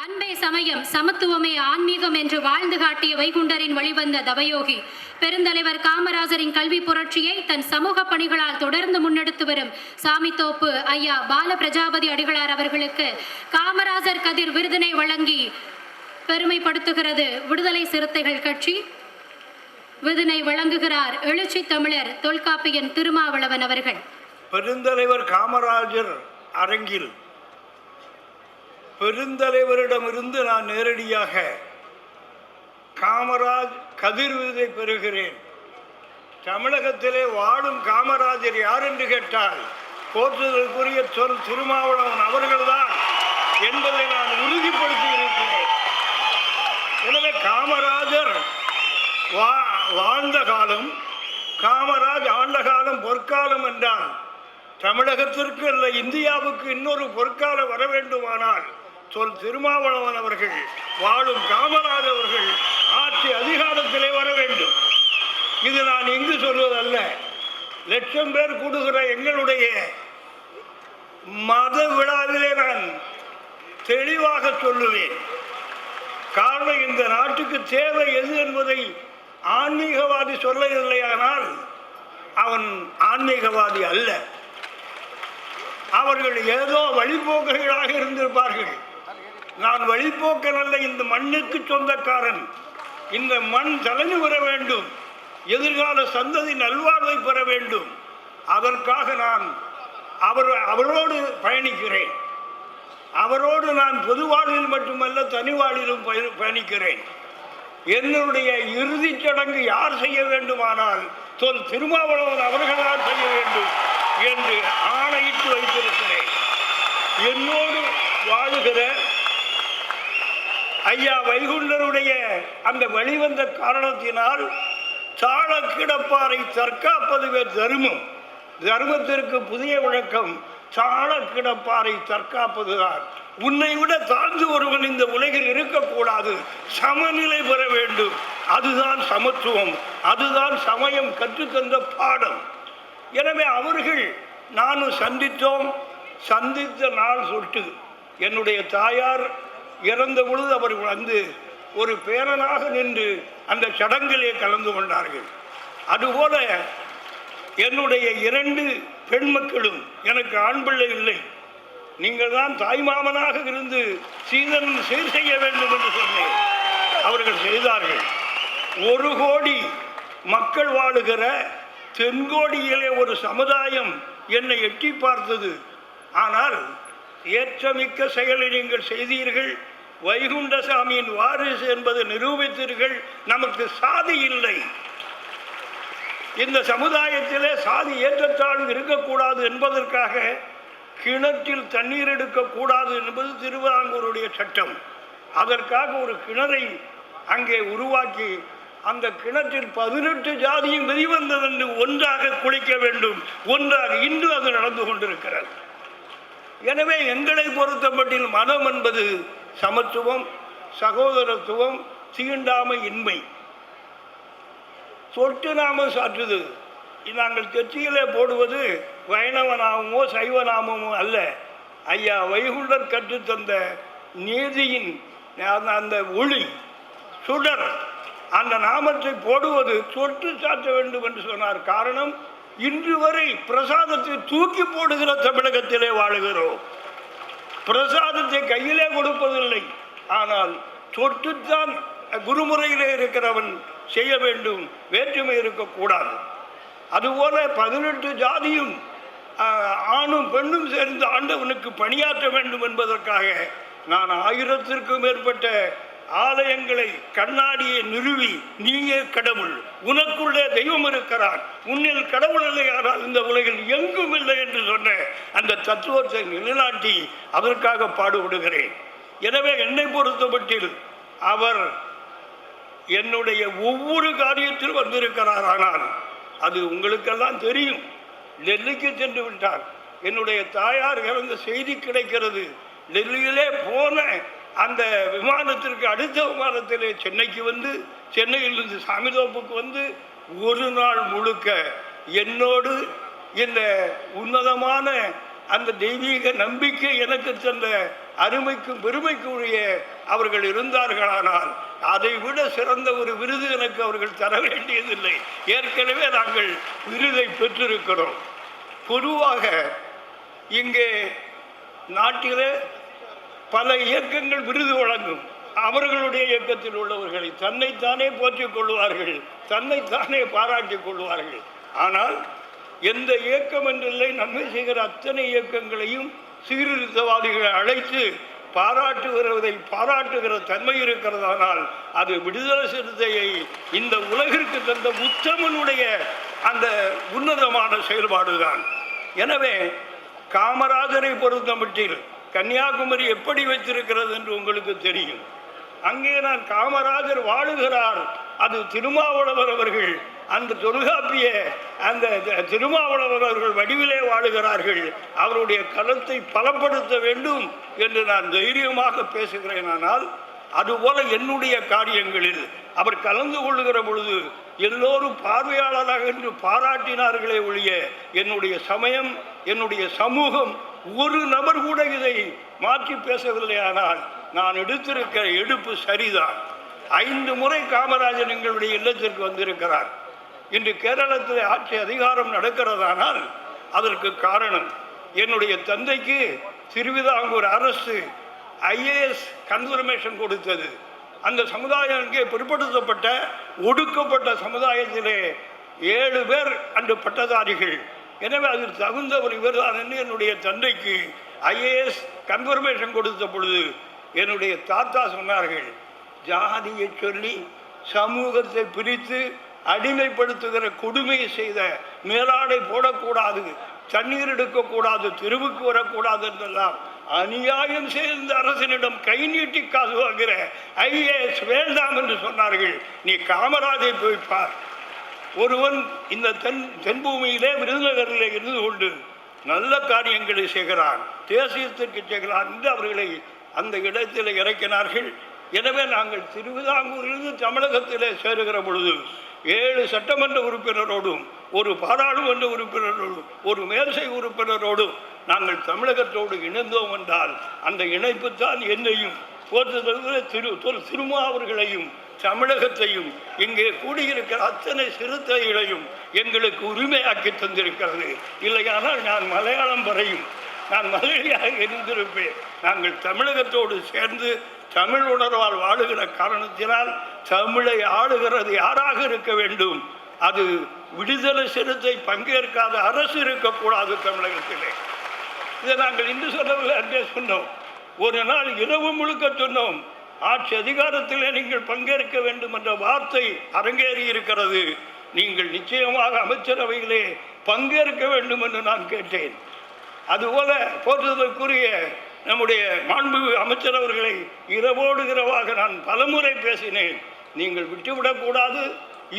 அன்பே சமயம் சமத்துவமே ஆன்மீகம் என்று வாழ்ந்து காட்டிய வைகுண்டரின் வழிவந்த தவயோகி பெருந்தலைவர் காமராஜரின் கல்வி புரட்சியை தன் சமூக பணிகளால் தொடர்ந்து முன்னெடுத்து வரும் சாமித்தோப்பு ஐயா பால பிரஜாபதி அடிகளார் அவர்களுக்கு காமராஜர் கதிர் விருதினை வழங்கி பெருமைப்படுத்துகிறது விடுதலை சிறுத்தைகள் கட்சி. விருதினை வழங்குகிறார் எழுச்சி தமிழர் தொல்காப்பியன் திருமாவளவன் அவர்கள். பெருந்தலைவர் காமராஜர் அரங்கில் பெருந்தலைவரிடமிருந்து நான் நேரடியாக காமராஜ் கதிர் விருதை பெறுகிறேன். தமிழகத்திலே வாழும் காமராஜர் யார் என்று கேட்டால் போற்றுதலுக்குரிய சொல் திருமாவளவன் அவர்கள்தான் என்பதை நான் உறுதிப்படுத்தி இருக்கிறேன். எனவே காமராஜர் வாழ்ந்த காலம், காமராஜ் ஆண்ட காலம் பொற்காலம் என்றால் தமிழகத்திற்கு அல்ல இந்தியாவுக்கு இன்னொரு பொற்காலம் வர வேண்டுமானால் சொல் திருமாவளவன் அவர்கள் வாழும் காமராஜ் அவர்கள் ஆட்சி அதிகாரத்திலே வர வேண்டும். இது நான் எங்கு சொல்வதல்ல, லட்சம் பேர் கூடுகிற எங்களுடைய மத விழாவிலே நான் தெளிவாக சொல்லுவேன். காரணம், இந்த நாட்டுக்கு தேவை எது என்பதை ஆன்மீகவாதி சொல்லவில்லையானால் அவன் ஆன்மீகவாதி அல்ல. அவர்கள் ஏதோ வழிபோக்கர்களாக இருந்திருப்பார்கள். நான் வழிபோக்கன் அல்ல, இந்த மண்ணுக்கு சொந்தக்காரன். இந்த மண் தலைந்து வர வேண்டும், எதிர்கால சந்ததி நல்வாழ்வை பெற வேண்டும். அதற்காக நான் அவரோடு பயணிக்கிறேன். அவரோடு நான் பொது வாழ்வில் மட்டுமல்ல தனி வாழ்விலும் பயணிக்கிறேன். என்னுடைய இறுதிச் சடங்கு யார் செய்ய வேண்டுமானால் சொல் திருமாவளவன் அவர்களால் செய்ய வேண்டும் என்று ஆணையிட்டு வைத்திருக்கிறேன். என்னோடு வாழுகிற ஐயா வைகுண்டருடைய அந்த வழிவந்த காரணத்தினால் சால கிடப்பாரை தற்காப்பதுவே தர்மம். தர்மத்திற்கு புதிய விளக்கம் சால கிடப்பாரை தற்காப்பதுதான். உன்னை விட தாழ்ந்து ஒருவன் இந்த உலகில் இருக்கக்கூடாது, சமநிலை பெற வேண்டும். அதுதான் சமத்துவம், அதுதான் சமயம் கற்றுத்தந்த பாடம். எனவே அவர்கள் நானும் சந்தித்த நாள் சொட்டு என்னுடைய தாயார் இறந்த பொழுது அவர்கள் வந்து ஒரு பேரனாக நின்று அந்த சடங்கிலே கலந்து கொண்டார்கள். அதுபோல என்னுடைய 2 பெண் மக்களும், எனக்கு ஆண் பிள்ளை இல்லை, நீங்கள் தான் தாய்மாமனாக இருந்து சீதன் சீர் செய்ய வேண்டும் என்று சொன்னேன். அவர்கள் செய்தார்கள். 1 கோடி மக்கள் வாழுகிற தென்கோடியிலே ஒரு சமுதாயம் என்னை எட்டி பார்த்தது. ஆனால் ஏற்றமிக்க செயலை நீங்கள் செய்தீர்கள். வைகுண்டசாமியின் வாரிசு என்பதை நிரூபித்தீர்கள். நமக்கு சாதி இல்லை, இந்த சமுதாயத்திலே சாதி ஏற்றத்தாழ்வு இருக்கக்கூடாது என்பதற்காக கிணற்றில் தண்ணீர் எடுக்கக்கூடாது என்பது திருவிதாங்கூருடைய சட்டம். அதற்காக ஒரு கிணறை அங்கே உருவாக்கி அந்த கிணற்றில் 18 ஜாதியும் வெளிவந்ததென்று ஒன்றாக குளிக்க வேண்டும், ஒன்றாக இன்று அது நடந்து கொண்டிருக்கிறது. எனவே எங்களை பொறுத்தமட்டில் மதம் என்பது சமத்துவம், சகோதரத்துவம், தீண்டாமை இன்மை. சொட்டு நாமம் சாற்றுது. நாங்கள் கட்சியிலே போடுவது வைணவ நாமமோ சைவ நாமமோ அல்ல. ஐயா வைகுண்டர் கற்றுத்தந்த நீதியின் அந்த ஒளி சுடர், அந்த நாமத்தை போடுவது சொட்டு சாற்ற வேண்டும் என்று சொன்னார். காரணம், இன்று வரை பிரசாதத்தை தூக்கி போடுகிற தமிழகத்திலே வாழுகிறோம். பிரசாதத்தை கையிலே கொடுப்பதில்லை, ஆனால் சொட்டுத்தான் குருமுறையிலே இருக்கிறவன் செய்ய வேண்டும், வேற்றுமை இருக்கக்கூடாது. அதுபோல 18 ஜாதியும் ஆணும் பெண்ணும் சேர்ந்து ஆண்டவனுக்கு பணியாற்ற வேண்டும் என்பதற்காக நான் 1000த்திற்கும் மேற்பட்ட ஆலயங்களை கண்ணாடியை நிறுவி, நீயே கடவுள், உனக்குள்ளே தெய்வம் இருக்கிறான், உன்னில் கடவுள் இல்லையானால் இந்த உலகில் எங்கும் இல்லை என்று சொன்ன அந்த தத்துவத்தை நிலைநாட்டி அதற்காக பாடுபடுகிறேன். எனவே என்னை பொறுத்தமட்டில் அவர் என்னுடைய ஒவ்வொரு காரியத்திலும் வந்திருக்கிறார். ஆனால் அது உங்களுக்கெல்லாம் தெரியும். டெல்லிக்கு சென்று விட்டார். என்னுடைய தாயார் இறந்த செய்தி கிடைக்கிறது. டெல்லியிலே போன அந்த விமானத்திற்கு அடுத்த விமானத்திலே சென்னைக்கு வந்து, சென்னையிலிருந்து சாமிதோப்புக்கு வந்து 1 நாள் முழுக்க என்னோடு இந்த உன்னதமான அந்த தெய்வீக நம்பிக்கை எனக்கு தந்த அருமைக்கும் பெருமைக்கும் உரிய அவர்கள் இருந்தார்களானால் அதை விட சிறந்த ஒரு விருது எனக்கு அவர்கள் தர வேண்டியதில்லை. ஏற்கனவே நாங்கள் விருதை பெற்றிருக்கிறோம். பொதுவாக இங்கே நாட்டிலே பல இயக்கங்கள் விருது வழங்கும். அவர்களுடைய இயக்கத்தில் உள்ளவர்களை தன்னைத்தானே போற்றிக் கொள்வார்கள், தன்னைத்தானே பாராட்டிக் கொள்வார்கள். ஆனால் எந்த இயக்கம் என்றில்லை, நன்மை செய்கிற அத்தனை இயக்கங்களையும் சீர்திருத்தவாதிகளை அழைத்து பாராட்டுகிற தன்மை இருக்கிறதானால் அது விடுதலை சிறுத்தையை இந்த உலகிற்கு தந்த உத்தமனுடைய அந்த உன்னதமான செயல்பாடுதான். எனவே காமராஜரை பொறுத்தமட்டில் கன்னியாகுமரி எப்படி வைத்திருக்கிறது என்று உங்களுக்கு தெரியும். அங்கே நான் காமராஜர் வாழுகிறார், அது திருமாவளவர் அவர்கள் அந்த தொல்காப்பிய அந்த திருமாவளவர் அவர்கள் வடிவிலே வாழுகிறார்கள், அவருடைய கருத்தை பலப்படுத்த வேண்டும் என்று நான் தைரியமாக பேசுகிறேன். ஆனால் அதுபோல என்னுடைய காரியங்களில் அவர் கலந்து கொள்ளுகிற பொழுது எல்லோரும் பார்வையாளராக என்று பாராட்டினார்களே ஒழிய என்னுடைய சமயம், என்னுடைய சமூகம் ஒரு நபர் கூட இதை மாற்றி பேசவில்லை. ஆனால் நான் எடுத்திருக்கிற எடுப்பு சரிதான். 5 முறை காமராஜர் எங்களுடைய இல்லத்திற்கு வந்திருக்கிறார். இன்று கேரளத்தில் ஆட்சி அதிகாரம் நடக்கிறதானால் அதற்கு காரணம் என்னுடைய தந்தைக்கு திருவிதாங்கூர் அரசு IAS கன்ஃபர்மேஷன் கொடுத்தது. அந்த சமுதாயம் இங்கே பிற்படுத்தப்பட்ட ஒடுக்கப்பட்ட சமுதாயத்திலே 7 பேர் அந்த பட்டதாரிகள். எனவே அதில் தகுந்தவர் இவர் தான் என்று என்னுடைய தந்தைக்கு IAS கன்ஃபர்மேஷன் கொடுத்த பொழுது என்னுடைய தாத்தா சொன்னார்கள், ஜாதியை சொல்லி சமூகத்தை பிரித்து அடிமைப்படுத்துகிற கொடுமையை செய்த, மேலாடை போடக்கூடாது, தண்ணீர் எடுக்கக்கூடாது, தெருவுக்கு வரக்கூடாது என்றெல்லாம் அநியாயம் செய்த அரசனிடம் கை நீட்டி காசு வாங்குகிற IAS வேண்டாம் என்று சொன்னார்கள். நீ காமராஜை போய்ப்பார். ஒருவன் இந்த தென்பூமியிலே விருதுநகரில் இருந்து கொண்டு நல்ல காரியங்களை செய்கிறான், தேசியத்திற்கு செய்கிறான் என்று அவர்களை அந்த இடத்தில் இறக்கினார்கள். எனவே நாங்கள் திருவிதாங்கூரிலிருந்து தமிழகத்திலே சேருகிற பொழுது 7 சட்டமன்ற உறுப்பினரோடும் ஒரு பாராளுமன்ற உறுப்பினரோடும் ஒரு மேல்சை உறுப்பினரோடும் நாங்கள் தமிழகத்தோடு இணைந்தோம் என்றால் அந்த இணைப்பு தான் என்னையும் திருமா அவர்களையும் தமிழகத்தையும் இங்கே கூடியிருக்கிற அத்தனை சிறுத்தைகளையும் எங்களுக்கு உரிமையாக்கி தந்திருக்கிறது. இல்லையானால் நான் மலையாளம் வரையும் நான் மலையாளியாக இருந்திருப்பேன். நாங்கள் தமிழகத்தோடு சேர்ந்து தமிழ் உணர்வால் வாழுகிற காரணத்தினால் தமிழை ஆளுகிறது யாராக இருக்க வேண்டும்? அது விடுதலை சிறுத்தை பங்கேற்காத அரசு இருக்கக்கூடாது தமிழகத்திலே. இதை நாங்கள் இன்று சொல்லவில்லை, அன்றே சொன்னோம். ஒரு நாள் இரவு முழுக்க சொன்னோம், ஆட்சி அதிகாரத்திலே நீங்கள் பங்கேற்க வேண்டும் என்ற வார்த்தை அரங்கேறி இருக்கிறது. நீங்கள் நிச்சயமாக அமைச்சரவையிலே பங்கேற்க வேண்டும் என்று நான் கேட்டேன். அதுபோல போற்றுதற்குரிய நம்முடைய மாண்புமிகு அமைச்சர் அவர்களை இரவோடு இரவாக நான் பலமுறை பேசினேன். நீங்கள் விட்டுவிடக்கூடாது,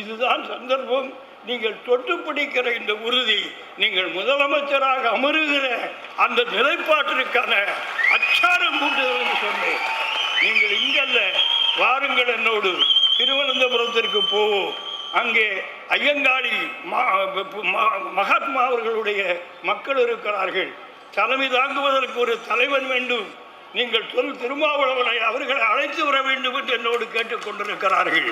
இதுதான் சந்தர்ப்பம். நீங்கள் தொட்டு பிடிக்கிற இந்த உறுதி, நீங்கள் முதலமைச்சராக அமருகிற அந்த நிலைப்பாட்டிற்கான அச்சாரம் கூட்டுதல் என்று சொன்னேன். நீங்கள் இங்கல்ல, வாருங்கள் என்னோடு திருவனந்தபுரத்திற்கு போவோம். அங்கே ஐயங்காளி மகாத்மா அவர்களுடைய மக்கள் இருக்கிறார்கள். தலைமை தாங்குவதற்கு ஒரு தலைவன் வேண்டும். நீங்கள் திருமாவளவனை அவர்களை அழைத்து வர வேண்டும் என்று என்னோடு கேட்டுக்கொண்டிருக்கிறார்கள்.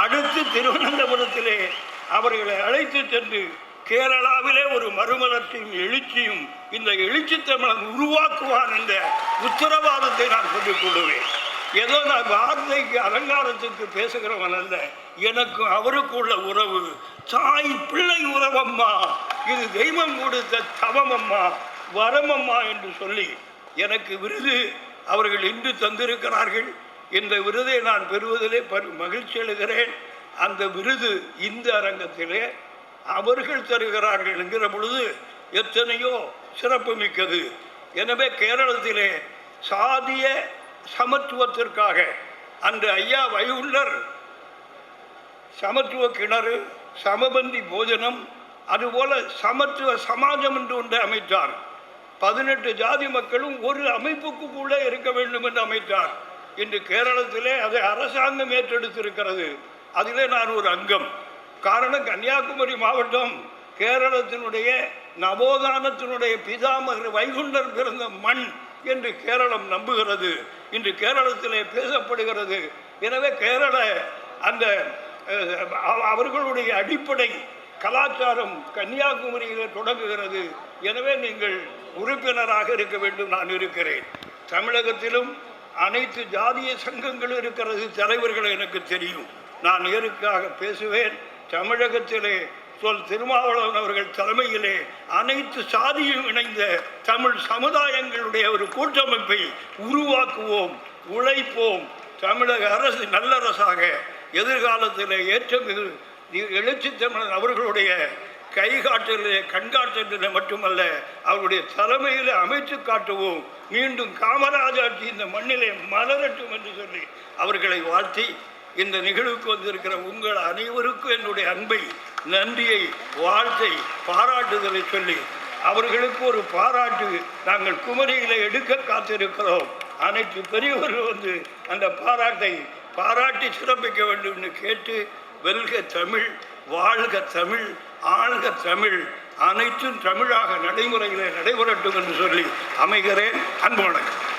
அடுத்து திருவனந்தபுரத்திலே அவர்களை அழைத்து சென்று கேரளாவிலே ஒரு மறுமலர்ச்சியும் எழுச்சியும் இந்த எழுச்சி தமிழன் உருவாக்குவான் என்ற உத்தரவாதத்தை நான் சொல்லிக் கொள்வேன். ஏதோ நான் வார்த்தைக்கு அலங்காரத்துக்கு பேசுகிறவன் அல்ல. எனக்கு அவருக்கு உள்ள உறவு தாய் பிள்ளை உறவம்மா, இது தெய்வம் கொடுத்த தவமம்மா, வரமம்மா என்று சொல்லி எனக்கு விருது அவர்கள் இன்று தந்திருக்கிறார்கள். இந்த விருதை நான் பெறுவதிலே மகிழ்ச்சி அடைகிறேன். அந்த விருது இந்த அரங்கத்திலே அவர்கள் தருகிறார்கள் என்கிற பொழுது எத்தனையோ சிறப்பு மிக்கது. எனவே கேரளத்திலே சாதிய சமத்துவத்திற்காக அன்று ஐயா வைகுண்டர் சமத்துவ கிணறு, சமபந்தி போஜனம், அதுபோல சமத்துவ சமாஜம் என்று ஒன்று அமைத்தார். 18 ஜாதி மக்களும் ஒரு அமைப்புக்குள்ளே இருக்க வேண்டும் என்று அமைத்தார். இன்று கேரளத்திலே அதை அரசாங்கம் ஏற்றெடுத்திருக்கிறது. அதிலே நான் ஒரு அங்கம். காரணம், கன்னியாகுமரி மாவட்டம் கேரளத்தினுடைய நவோதானத்தினுடைய பிதாமகர் வைகுண்டர் பிறந்த மண் என்று கேரளம் நம்புகிறது. இன்று கேரளத்திலே பேசப்படுகிறது. எனவே கேரள அந்த அவர்களுடைய அடிப்படை கலாச்சாரம் கன்னியாகுமரியில் தொடங்குகிறது. எனவே நீங்கள் உறுப்பினராக இருக்க வேண்டும். நான் இருக்கிறேன். தமிழகத்திலும் அனைத்து ஜாதிய சங்கங்கள் இருக்கிறது. தலைவர்கள் எனக்கு தெரியும். நான் நேருக்காக பேசுவேன். தமிழகத்திலே திருமாவளவன் அவர்கள் தலைமையிலே அனைத்து சாதியும் இணைந்த தமிழ் சமுதாயங்களுடைய ஒரு கூட்டமைப்பை உருவாக்குவோம், உழைப்போம். தமிழக அரசு நல்லரசாக எதிர்காலத்தில் ஏற்றமிகு எழுச்சி தமிழன் அவர்களுடைய கைகாட்டலிலே கண்காட்டலிலே மட்டுமல்ல, அவருடைய தலைமையில் அமைத்து காட்டுவோம். மீண்டும் காமராஜாட்சி இந்த மண்ணிலே மலரட்டும் என்று சொல்லி அவர்களை வாழ்த்தி இந்த நிகழ்வுக்கு வந்திருக்கிற உங்கள் அனைவருக்கும் என்னுடைய அன்பை, நன்றியை, வாழ்த்தை, பாராட்டுதலை சொல்லி அவர்களுக்கு ஒரு பாராட்டு நாங்கள் குமரியில எடுக்க காத்திருக்கிறோம். அனைத்து பெரியவர்கள் அந்த பாராட்டை பாராட்டி சிறப்பிக்க வேண்டும் என்று கேட்டு, வெல்க தமிழ், வாழ்க தமிழ், ஆழ்க தமிழ், அனைத்தும் தமிழாக நடைமுறையிலே நடைபெறட்டும் என்று சொல்லி அமைகிறேன். அன்பு வணக்கம்.